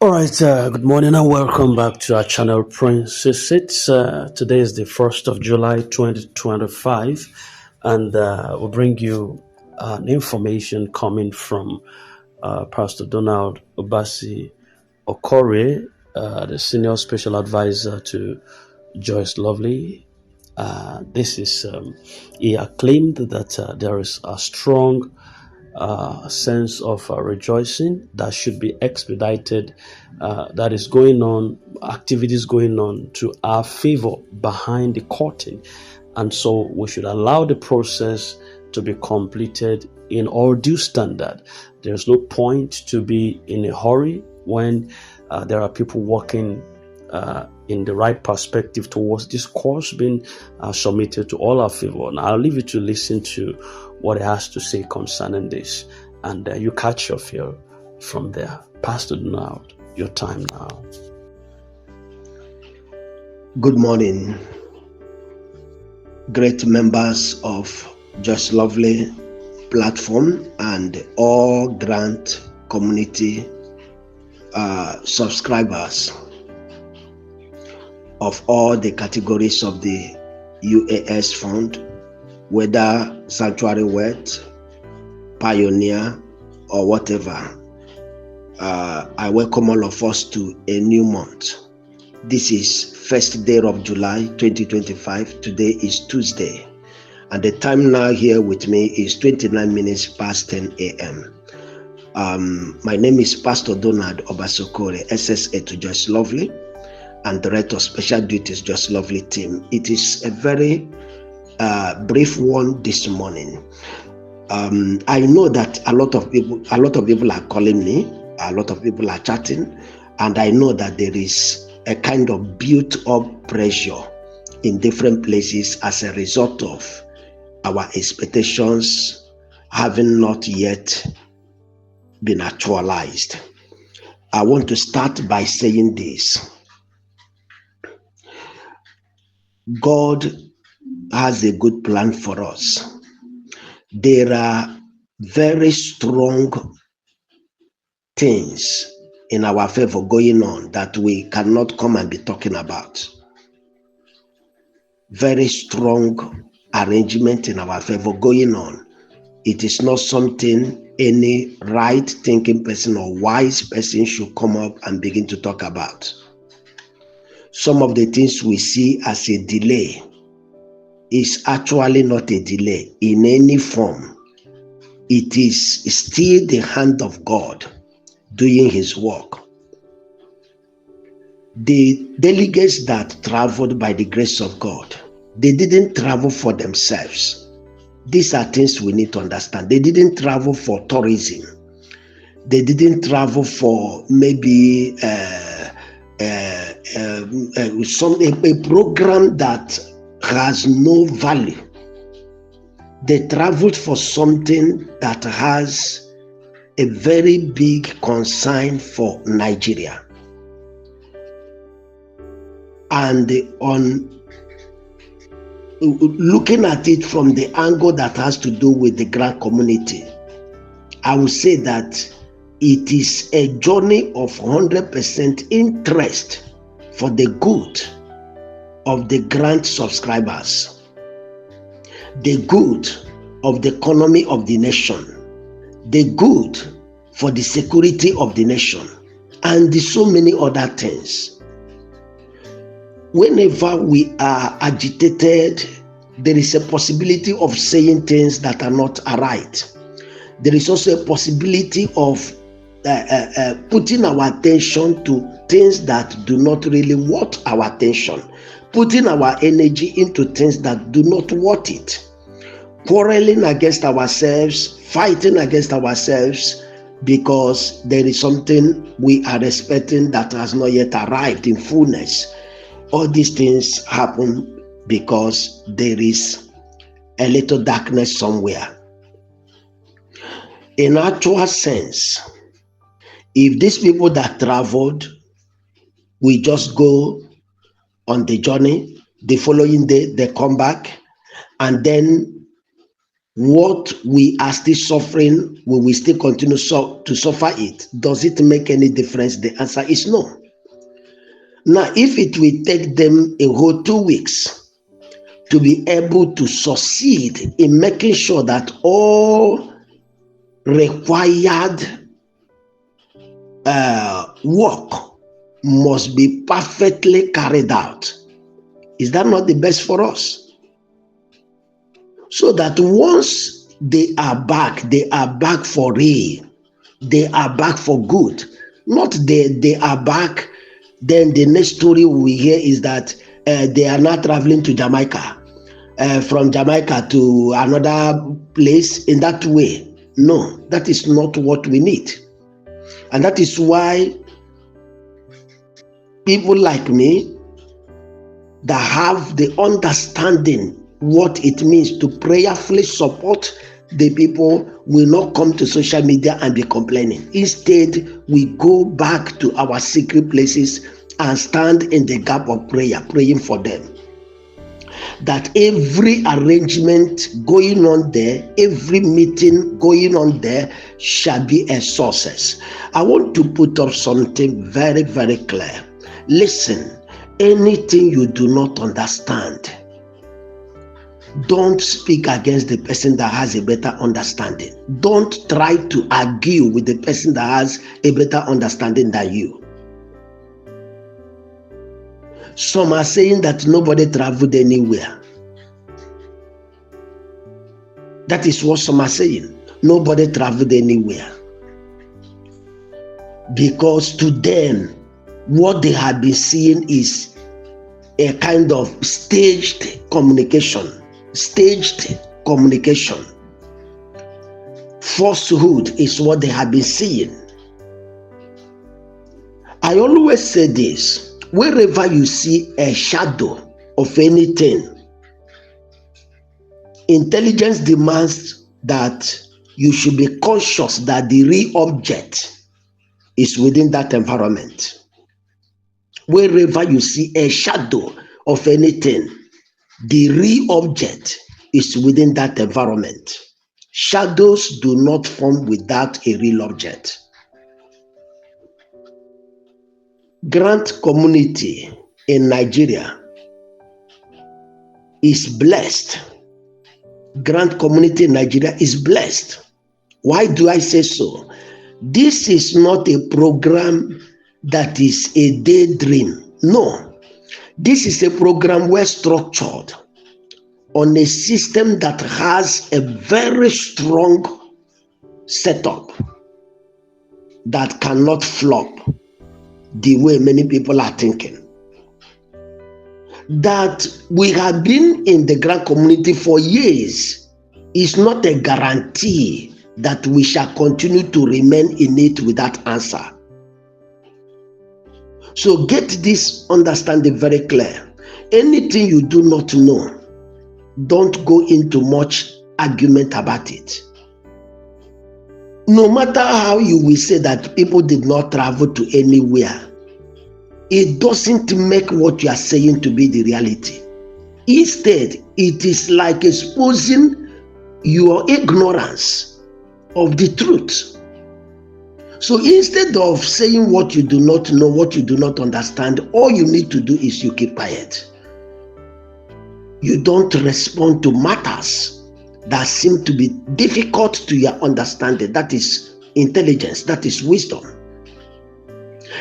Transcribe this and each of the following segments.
All right, good morning and welcome back to our channel, Princess. Today is the 1st of July 2025, and we'll bring you information coming from Pastor Donald Obasi Okore, the Senior Special Advisor to Joyce Lovely. He claimed that there is a strong sense of rejoicing that should be expedited, that is going on, activities going on to our favor behind the curtain. And so we should allow the process to be completed in all due standard. There's no point to be in a hurry when there are people working in the right perspective towards this course being submitted to all our favor. And I'll leave you to listen to what he has to say concerning this, and you catch your feel from there. Pastor Donald, your time now. Good morning, great members of Just Lovely platform and all grant community subscribers of all the categories of the UAS fund, whether Sanctuary Word, Pioneer, or whatever. I welcome all of us to a new month. This is first day of July 2025. Today is Tuesday, and the time now here with me is 29 minutes past 10 a.m. My name is Pastor Donald Obasi Okore, SSA to Just Lovely and Director of Special Duties Just Lovely team. It is a very brief one this morning. I know that a lot of people are calling me, a lot of people are chatting, and I know that there is a kind of built-up pressure in different places as a result of our expectations having not yet been actualized. I want to start by saying this. God has a good plan for us. There are very strong things in our favor going on that we cannot come and be talking about. Very strong arrangement in our favor going on. It is not something any right thinking person or wise person should come up and begin to talk about. Some of the things we see as a delay is actually not a delay in any form. It is still the hand of God doing his work. The delegates that traveled by the grace of God, they didn't travel for themselves. These are things we need to understand. They didn't travel for tourism. They didn't travel for maybe a program that has no value. They traveled for something that has a very big concern for Nigeria. And on looking at it from the angle that has to do with the grant community, I would say that it is a journey of 100% interest for the good of the grant subscribers, the good of the economy of the nation, the good for the security of the nation, and so many other things. Whenever we are agitated, there is a possibility of saying things that are not right. There is also a possibility of putting our attention to things that do not really worth our attention, putting our energy into things that do not worth it, quarreling against ourselves, fighting against ourselves, because there is something we are expecting that has not yet arrived in fullness. All these things happen because there is a little darkness somewhere. In actual sense, if these people that traveled, we just go on the journey, the following day they come back, and then what we are still suffering, will we still continue to suffer it? Does it make any difference? The answer is no. Now, if it will take them a whole 2 weeks to be able to succeed in making sure that all required work must be perfectly carried out, is that not the best for us? So that once they are back for real, they are back for good. Not they are back, then the next story we hear is that they are now traveling to Jamaica, from Jamaica to another place in that way. No, that is not what we need. And that is why people like me that have the understanding what it means to prayerfully support the people will not come to social media and be complaining. Instead, we go back to our secret places and stand in the gap of prayer, praying for them. That every arrangement going on there, every meeting going on there shall be a success. I want to put up something very, very clear. Listen, anything you do not understand, don't speak against the person that has a better understanding. Don't try to argue with the person that has a better understanding than you. Some are saying that nobody traveled anywhere. That is what some are saying. Nobody traveled anywhere. Because to them, what they have been seeing is a kind of staged communication. Falsehood is what they have been seeing. I always say this, wherever you see a shadow of anything, intelligence demands that you should be conscious that the real object is within that environment. Wherever you see a shadow of anything, the real object is within that environment. Shadows do not form without a real object. Grant community in Nigeria is blessed. Grant community in Nigeria is blessed. Why do I say so? This is not a program that is a daydream. No. This is a program well structured on a system that has a very strong setup that cannot flop the way many people are thinking. That we have been in the grant community for years is not a guarantee that we shall continue to remain in it without answer. So get this understanding very clear. Anything you do not know, don't go into much argument about it. No matter how you will say that people did not travel to anywhere, it doesn't make what you are saying to be the reality. Instead, it is like exposing your ignorance of the truth. So instead of saying what you do not know, what you do not understand, all you need to do is you keep quiet. You don't respond to matters that seem to be difficult to your understanding. That is intelligence, that is wisdom.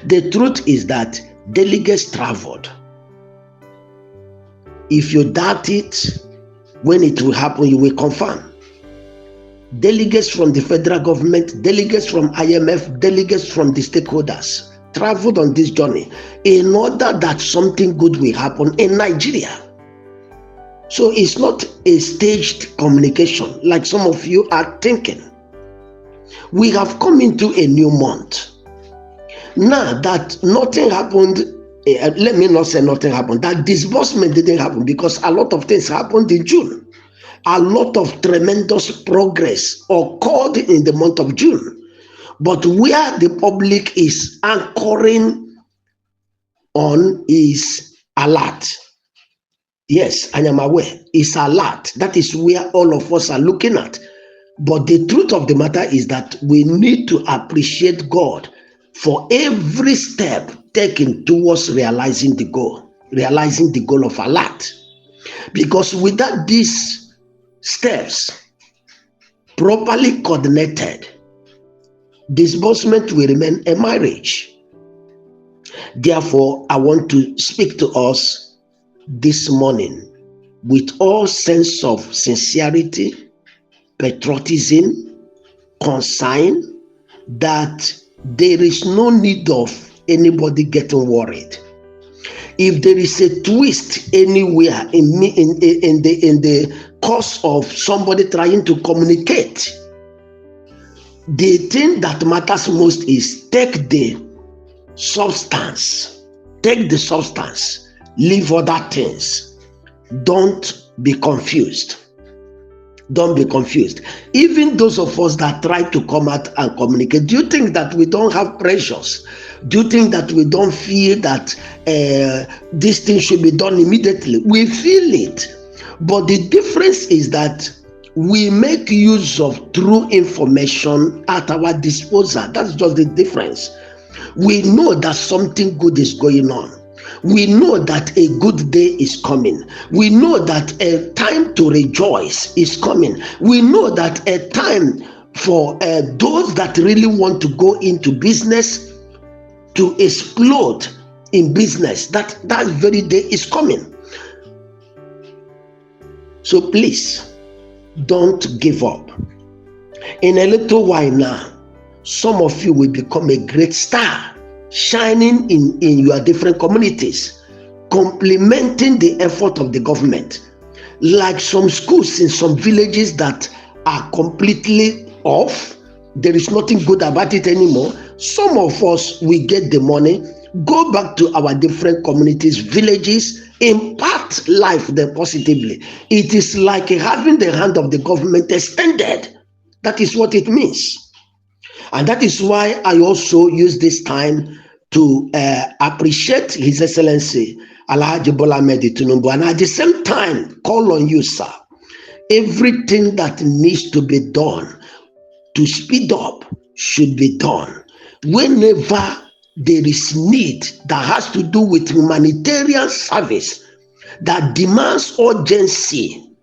The truth is that delegates traveled. If you doubt it, when it will happen, you will confirm. Delegates from the federal government, delegates from IMF, delegates from the stakeholders traveled on this journey in order that something good will happen in Nigeria. So it's not a staged communication like some of you are thinking. We have come into a new month. Now that nothing happened, let me not say nothing happened, that disbursement didn't happen because a lot of things happened in June. A lot of tremendous progress occurred in the month of June. But where the public is anchoring on is alert, Yes, I am aware. It's alert. That is where all of us are looking at. But the truth of the matter is that we need to appreciate God for every step taken towards realizing the goal of alert. Because without these steps properly coordinated, disbursement will remain a marriage. Therefore, I want to speak to us this morning with all sense of sincerity, patriotism, concern, that there is no need of anybody getting worried. If there is a twist anywhere in the course of somebody trying to communicate, the thing that matters most is take the substance, leave other things. Don't be confused. Even those of us that try to come out and communicate, do you think that we don't have pressures? Do you think that we don't feel that this thing should be done immediately? We feel it, but the difference is that we make use of true information at our disposal. That's just the difference. We know that something good is going on. We know that a good day is coming. We know that a time to rejoice is coming. We know that a time for those that really want to go into business to explode in business, that very day is coming. So please, don't give up. In a little while now, some of you will become a great star, shining in your different communities, complementing the effort of the government. Like some schools in some villages that are completely off, there is nothing good about it anymore. Some of us, we get the money, go back to our different communities, villages, impact life there positively. It is like having the hand of the government extended. That is what it means. And that is why I also use this time to appreciate His Excellency Alhaji Bola Ahmed Tinubu, and at the same time call on you, sir. Everything that needs to be done to speed up should be done. Whenever there is need that has to do with humanitarian service that demands urgency,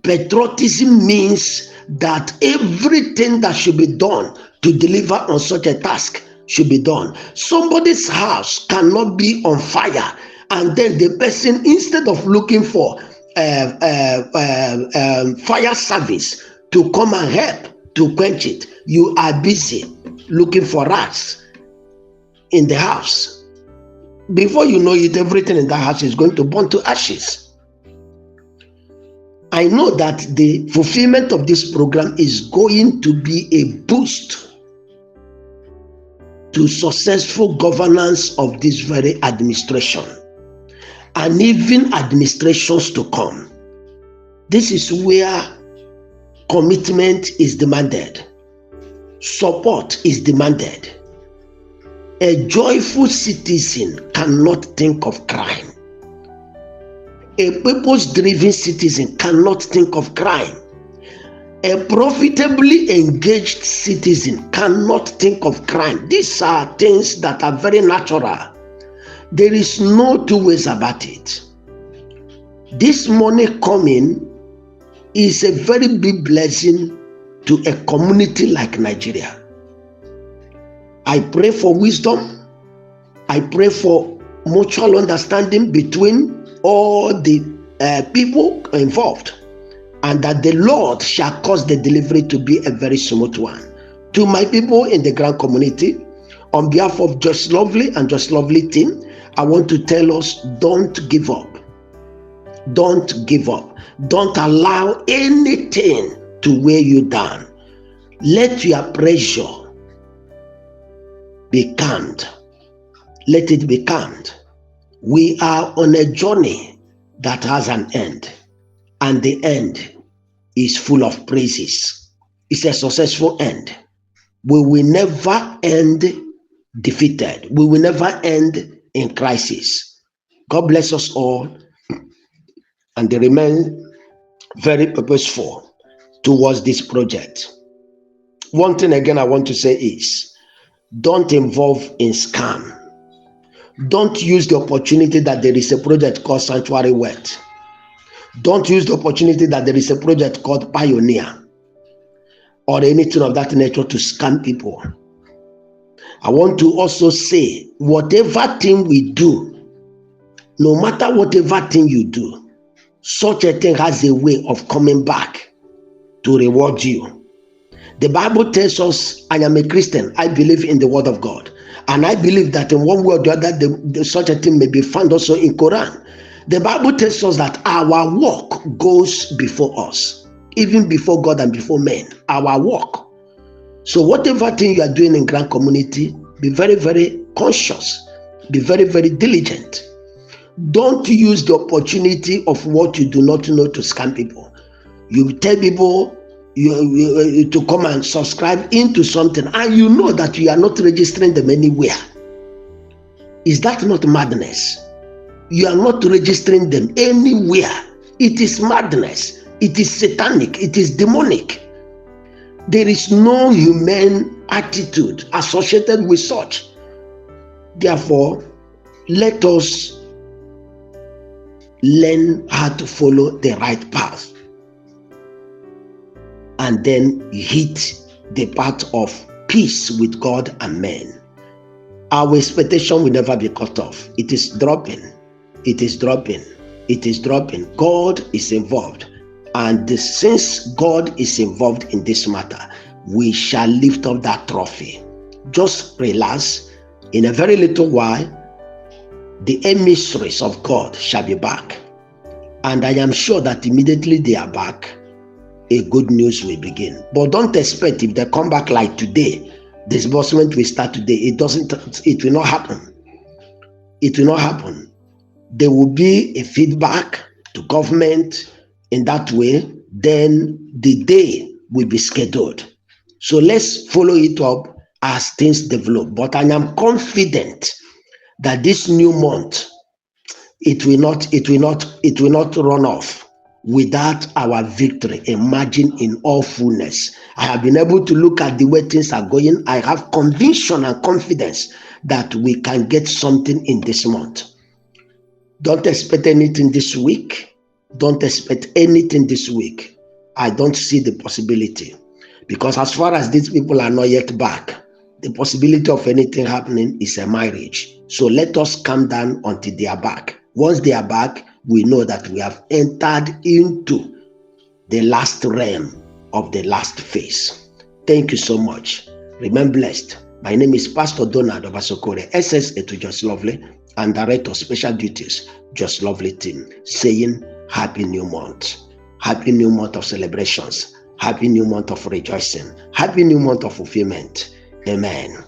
patriotism means that everything that should be done to deliver on such a task should be done. Somebody's house cannot be on fire, and then the person, instead of looking for fire service to come and help to quench it, you are busy looking for rats in the house. Before you know it, everything in that house is going to burn to ashes. I know that the fulfillment of this program is going to be a boost to successful governance of this very administration and even administrations to come. This is where commitment is demanded, support is demanded. A joyful citizen cannot think of crime. A purpose-driven citizen cannot think of crime. A profitably engaged citizen cannot think of crime. These are things that are very natural. There is no two ways about it. This money coming is a very big blessing to a community like Nigeria. I pray for wisdom. I pray for mutual understanding between all the people involved, and that the Lord shall cause the delivery to be a very smooth one. To my people in the grand community, on behalf of Just Lovely and Just Lovely team, I want to tell us, don't give up. Don't give up. Don't allow anything to weigh you down. Let your pressure be calmed. Let it be calmed. We are on a journey that has an end, and the end is full of praises. It's a successful end. We will never end defeated. We will never end in crisis. God bless us all, and they remain very purposeful towards this project. One thing again I want to say is, don't involve in scam. Don't use the opportunity that there is a project called Sanctuary Word. Don't use the opportunity that there is a project called Pioneer or anything of that nature to scam people. I want to also say, whatever thing we do, no matter whatever thing you do, such a thing has a way of coming back to reward you. The Bible tells us, I am a Christian, I believe in the word of God. And I believe that in one way or the other, such a thing may be found also in Quran. The Bible tells us that our walk goes before us, even before God and before men, our walk. So whatever thing you are doing in Grand Community, be very, very conscious, be very, very diligent. Don't use the opportunity of what you do not know to scam people. You tell people to come and subscribe into something, and you know that you are not registering them anywhere. Is that not madness? You are not registering them anywhere. It is madness. It is satanic. It is demonic. There is no human attitude associated with such. Therefore, let us learn how to follow the right path and then hit the path of peace with God and men. Our expectation will never be cut off. It is dropping. It is dropping. It is dropping. God is involved. And since God is involved in this matter, we shall lift up that trophy. Just relax. In a very little while, the emissaries of God shall be back. And I am sure that immediately they are back, a good news will begin. But don't expect if they come back like today, disbursement will start today. It will not happen. It will not happen. There will be a feedback to government in that way. Then the day will be scheduled. So let's follow it up as things develop. But I am confident that this new month, it will not run off without our victory emerging in all fullness. I have been able to look at the way things are going. I have conviction and confidence that we can get something in this month. Don't expect anything this week. Don't expect anything this week. I don't see the possibility, because as far as these people are not yet back, the possibility of anything happening is a marriage. So let us calm down until they are back. Once they are back, we know that we have entered into the last realm of the last phase. Thank you so much. Remain blessed. My name is Pastor Donald Obasokore, SSA to Just Lovely, and Director of Special Duties, Just Lovely Team, saying Happy New Month. Happy New Month of celebrations. Happy New Month of rejoicing. Happy New Month of fulfillment. Amen.